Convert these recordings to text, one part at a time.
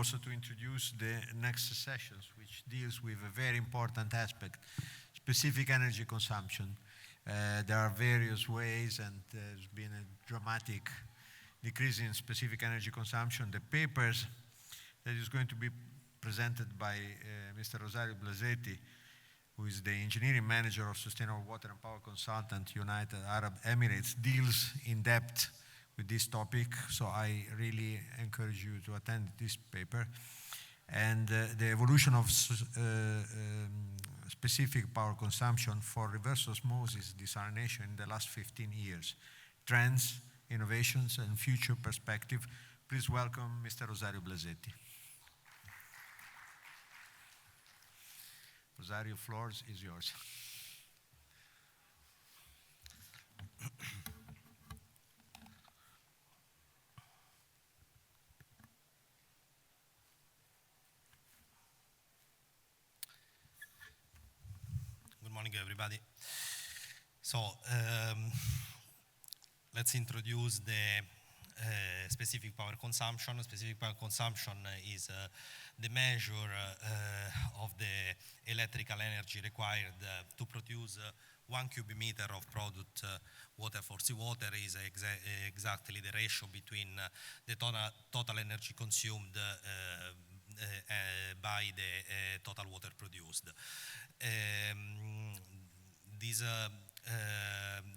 also to introduce the next sessions, which deals with a very important aspect, specific energy consumption. There are various ways, and there's been a dramatic decrease in specific energy consumption. The papers that is going to be presented by Mr. Rosario Blasetti, who is the engineering manager of Sustainable Water and Power Consultant, United Arab Emirates, deals in depth with this topic. So I really encourage you to attend this paper. And the evolution of specific power consumption for reverse osmosis desalination in the last 15 years. Trends, innovations, and future perspective. Please welcome Mr. Rosario Blasetti. Rosario, floor is yours. Good morning, everybody. So let's introduce the specific power consumption. Specific power consumption is the measure of the electrical energy required to produce 1 cubic meter of product water for seawater. Is exactly the ratio between the total energy consumed by the total water produced.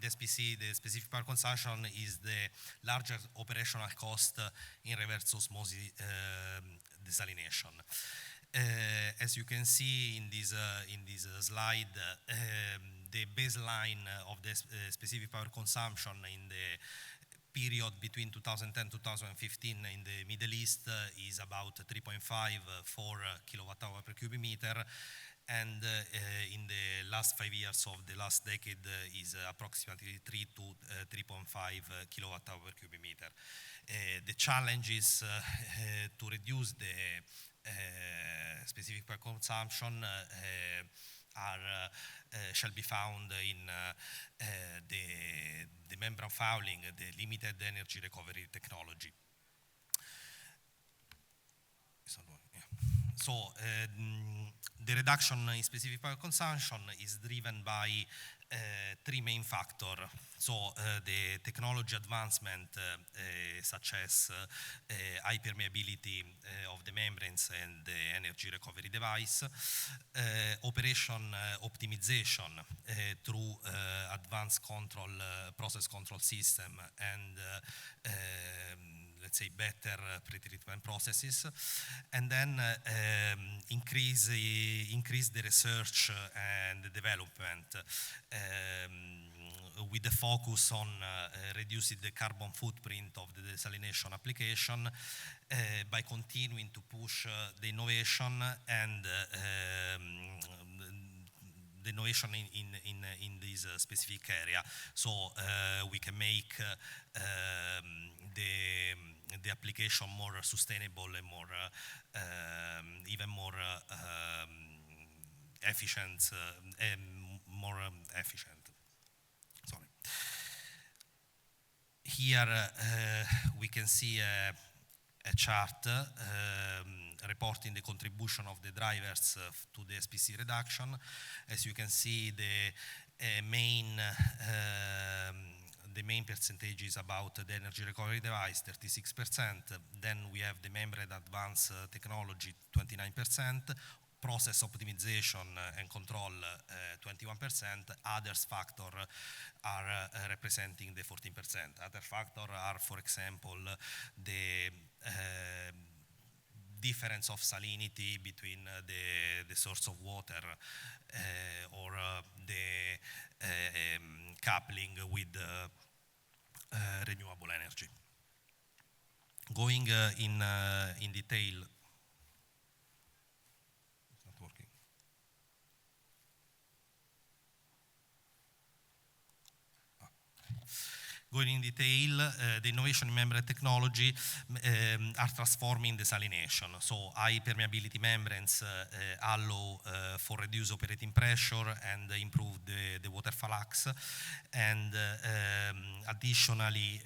The specific power consumption is the largest operational cost in reverse osmosis desalination. As you can see in this slide, the baseline of the specific power consumption in the period between 2010-2015 in the Middle East is about 3.5-4 kilowatt-hour per cubic meter, and in the last 5 years of the last decade is approximately 3 to 3.5 kilowatt-hour per cubic meter. The challenge is to reduce the specific power consumption shall be found in the membrane fouling, the limited energy recovery technology. So the reduction in specific power consumption is driven by 3 main factors. So the technology advancement, such as high permeability of the membranes and the energy recovery device, operation optimization through advanced control, process control system, and let's say better pretreatment processes, and then increase the research and the development with the focus on reducing the carbon footprint of the desalination application by continuing to push the innovation and the innovation in this specific area. So we can make the application more sustainable and more even more efficient. Sorry. Here we can see a chart reporting the contribution of the drivers to the SPC reduction. As you can see, the main percentage is about the energy recovery device, 36%. Then we have the membrane advanced technology, 29%. Process optimization and control, 21%. Others factor are representing the 14%. Other factors are, for example, the difference of salinity between the source of water or the coupling with renewable energy. Going in detail. It's not working. going in detail, the innovation in membrane technology are transforming desalination. So high permeability membranes allow for reduced operating pressure and improve the water flux. And additionally,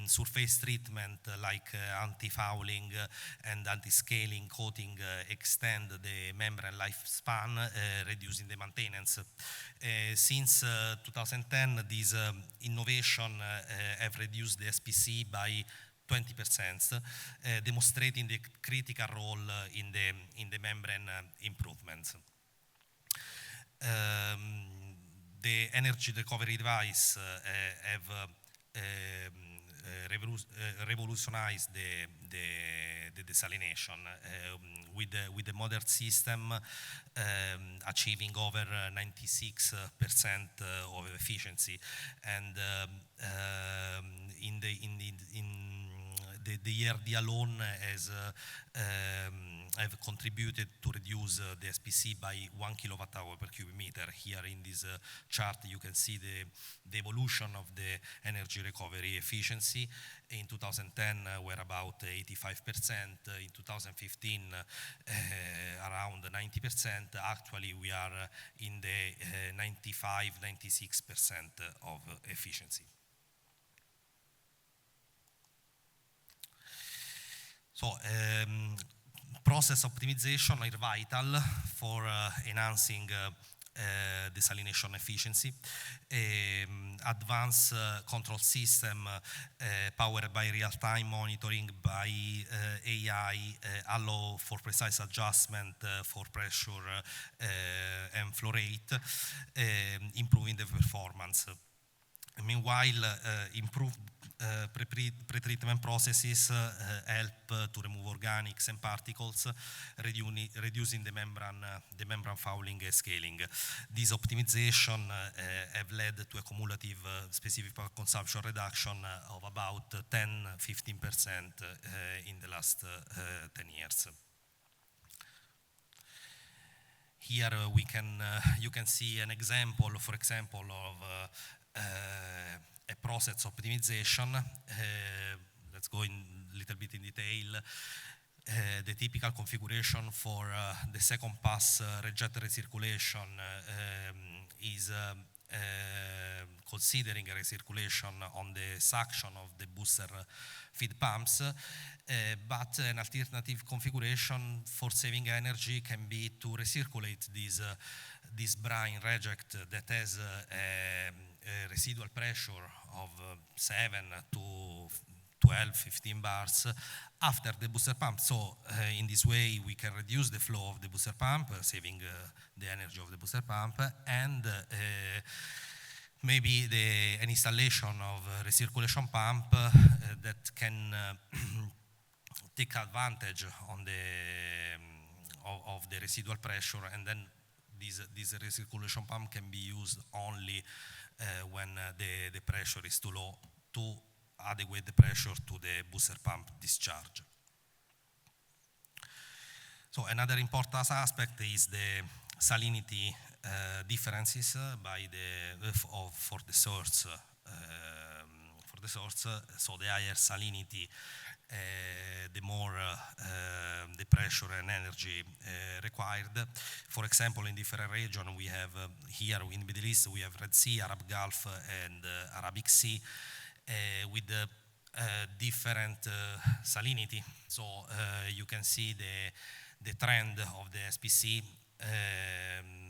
surface treatment like anti-fouling and anti-scaling coating extend the membrane lifespan, reducing the maintenance. Since 2010, this innovation have reduced the SPC by 20%, demonstrating the critical role in the membrane improvements. The energy recovery device have revolutionized the desalination with the modern system achieving over 96% of efficiency, and in the year alone has have contributed to reduce the SPC by 1 kWh per cubic meter. Here in this chart you can see the evolution of the energy recovery efficiency. In 2010 we're about 85%, in 2015 around 90%. Actually we are in the 95-96% of efficiency. So process optimization are vital for enhancing desalination efficiency. Advanced control system powered by real-time monitoring by AI allow for precise adjustment for pressure and flow rate, improving the performance. Meanwhile, improved pre-treatment processes help to remove organics and particles, reducing the membrane fouling and scaling. This optimization have led to a cumulative specific consumption reduction of about 10-15% in the last 10 years. Here you can see an example, for example, of a process optimization. Let's go in a little bit in detail. The typical configuration for the second pass reject recirculation is considering a recirculation on the suction of the booster feed pumps, but an alternative configuration for saving energy can be to recirculate this brine reject that has a residual pressure of 7 to 12, 15 bars after the booster pump. So in this way we can reduce the flow of the booster pump, saving the energy of the booster pump, and maybe an installation of a recirculation pump that can take advantage on of the residual pressure, and then this recirculation pump can be used only when the pressure is too low to adequate the pressure to the booster pump discharge. So another important aspect is the salinity differences for the source. So the higher salinity, the more the pressure and energy required. For example, in different regions, we have here in the Middle East, we have Red Sea, Arab Gulf, and Arabic Sea with different salinity. So you can see the trend of the SPC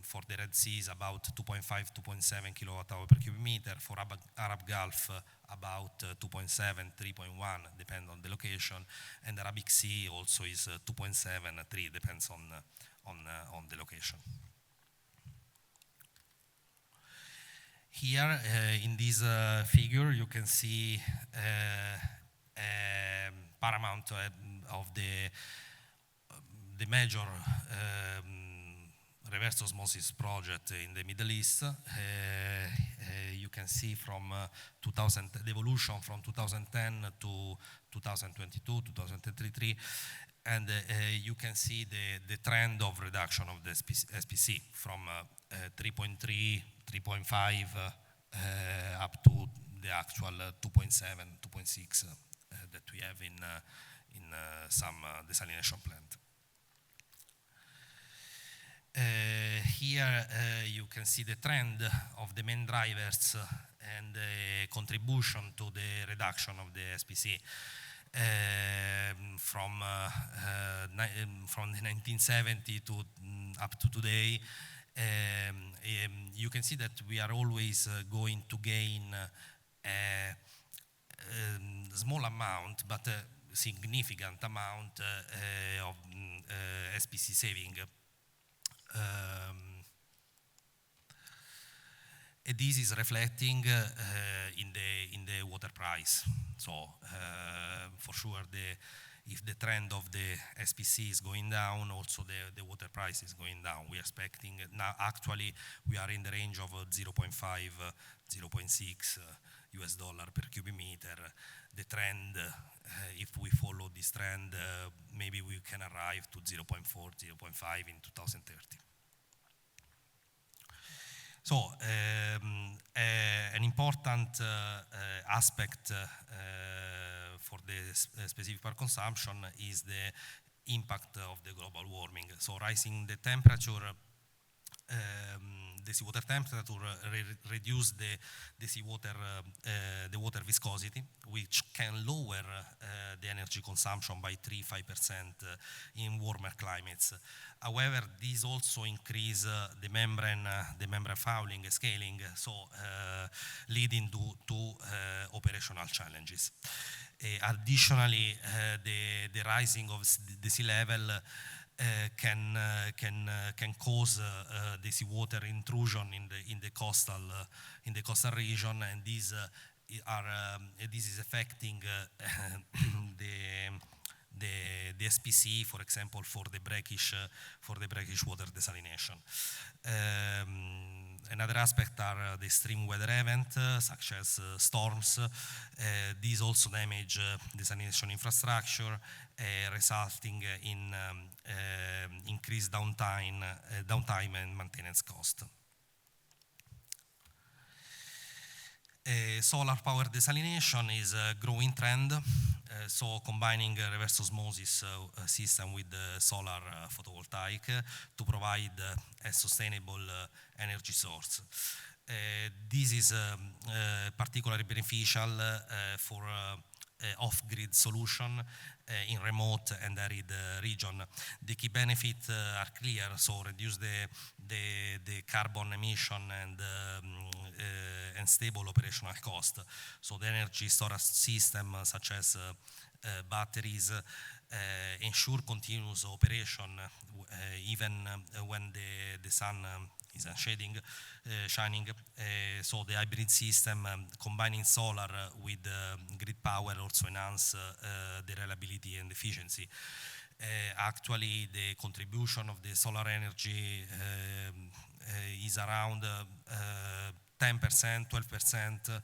for the Red Sea is about 2.5, 2.7 kWh per cubic meter. For Arab Gulf, about 2.7, 3.1, depends on the location. And Arabic Sea also is 2.7, 3, depends on the location. Here in this figure, you can see paramount of the major reverse osmosis project in the Middle East. You can see from the evolution from 2010 to 2022, 2023, and you can see the trend of reduction of the SPC from 3.3, 3.5 up to the actual 2.7, 2.6 that we have in some desalination plant. Here you can see the trend of the main drivers and the contribution to the reduction of the SPC from the 1970 to up to today. You can see that we are always going to gain a small amount, but a significant amount of SPC saving. This is reflecting in the water price. So for sure, if the trend of the SPC is going down, also the water price is going down. We are expecting now. Actually, we are in the range of 0.5, 0.6 US dollar per cubic meter. The trend, if we follow this trend, maybe we can arrive to 0.4, 0.5 in 2030. So an important aspect for the specific power consumption is the impact of the global warming. So rising the temperature, the seawater temperature reduce the water viscosity, which can lower the energy consumption by 3-5% in warmer climates. However, this also increase the membrane fouling, scaling, so leading to operational challenges. Additionally, the rising of the sea level can cause the seawater intrusion in the coastal region, and this is affecting the SPC, for example, for the brackish water desalination. Another aspect are the extreme weather events, such as storms. These also damage desalination infrastructure, resulting in increased downtime and maintenance cost. Solar power desalination is a growing trend, so combining a reverse osmosis system with solar photovoltaic to provide a sustainable energy source. This is particularly beneficial for off-grid solution in remote and arid region. The key benefits are clear, so reduce the carbon emission and stable operational cost. So the energy storage system, such as batteries, ensure continuous operation even when the sun is shining. So the hybrid system combining solar with grid power also enhance the reliability and efficiency. Actually, the contribution of the solar energy is around 10%, 12%.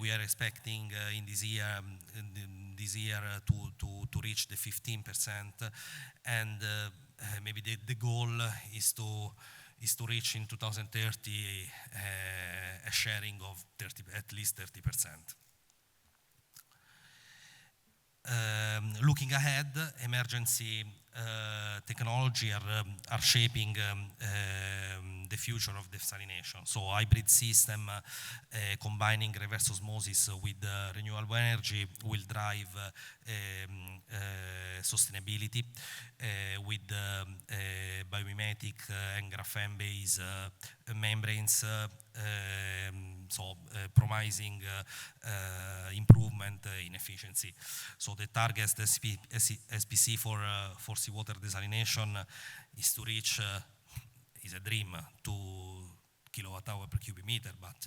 We are expecting in this year to reach the 15%, and maybe the goal is to reach in 2030 a sharing of at least 30%. Looking ahead, emergency technology are shaping the future of desalination. So hybrid system combining reverse osmosis with renewable energy will drive sustainability with biomimetic and graphene-based membranes, so promising improvement in efficiency. So the target SPC for seawater desalination is to reach, is a dream, 2 kilowatt-hour per cubic meter, but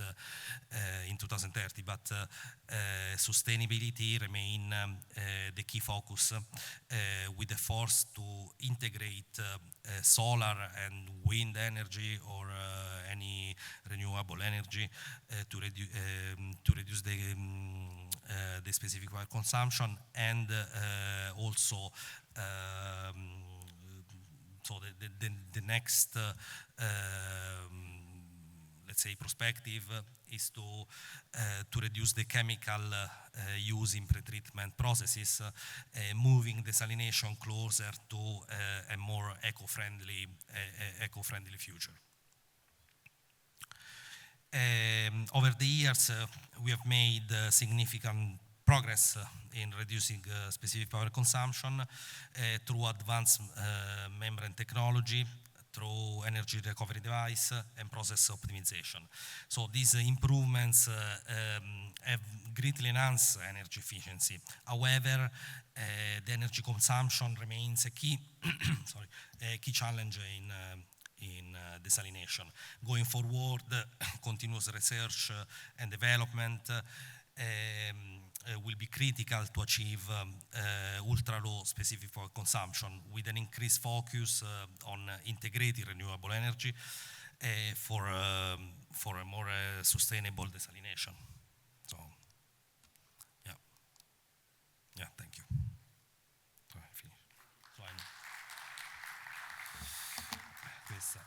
in 2030. But sustainability remain the key focus, with the force to integrate solar and wind energy or any renewable energy to reduce the specific power consumption, and also so the next let's say, perspective is to reduce the chemical use in pretreatment processes, moving desalination closer to a more eco-friendly future. Over the years, we have made significant progress in reducing specific power consumption through advanced membrane technology, through energy recovery device, and process optimization. So these improvements have greatly enhanced energy efficiency. However, the energy consumption remains a key, a key challenge in desalination. Going forward, continuous research and development will be critical to achieve ultra-low specific power consumption with an increased focus on integrated renewable energy for a more sustainable desalination. So, yeah, thank you. So I finished. So questa